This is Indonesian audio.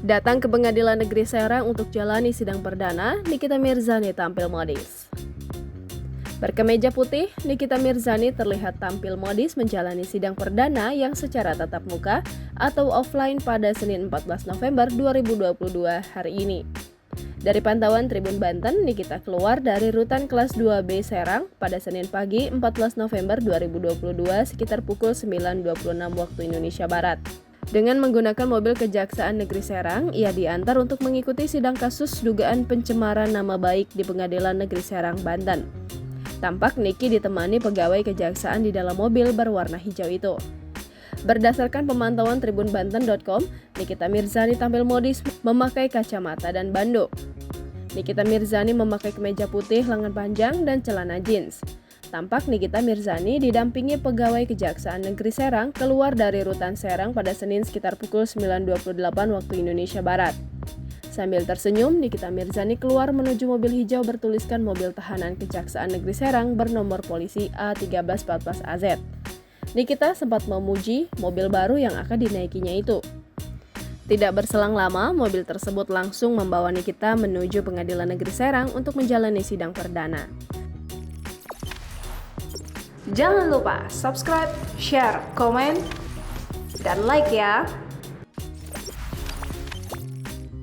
Datang ke Pengadilan Negeri Serang untuk jalani sidang perdana, Nikita Mirzani tampil modis. Berkemeja putih, Nikita Mirzani terlihat tampil modis menjalani sidang perdana yang secara tatap muka atau offline pada Senin 14 November 2022 hari ini. Dari pantauan Tribun Banten, Nikita keluar dari rutan kelas 2B Serang pada Senin pagi 14 November 2022 sekitar pukul 9.26 waktu Indonesia Barat. Dengan menggunakan mobil Kejaksaan Negeri Serang, ia diantar untuk mengikuti sidang kasus dugaan pencemaran nama baik di Pengadilan Negeri Serang, Banten. Tampak Niki ditemani pegawai kejaksaan di dalam mobil berwarna hijau itu. Berdasarkan pemantauan tribunbanten.com, Nikita Mirzani tampil modis memakai kacamata dan bando. Nikita Mirzani memakai kemeja putih lengan panjang dan celana jeans. Tampak Nikita Mirzani didampingi pegawai Kejaksaan Negeri Serang keluar dari rutan Serang pada Senin sekitar pukul 9.28 waktu Indonesia Barat. Sambil tersenyum, Nikita Mirzani keluar menuju mobil hijau bertuliskan mobil tahanan Kejaksaan Negeri Serang bernomor polisi A1314AZ. Nikita sempat memuji mobil baru yang akan dinaikinya itu. Tidak berselang lama, mobil tersebut langsung membawa Nikita menuju Pengadilan Negeri Serang untuk menjalani sidang perdana. Jangan lupa subscribe, share, komen, dan like ya!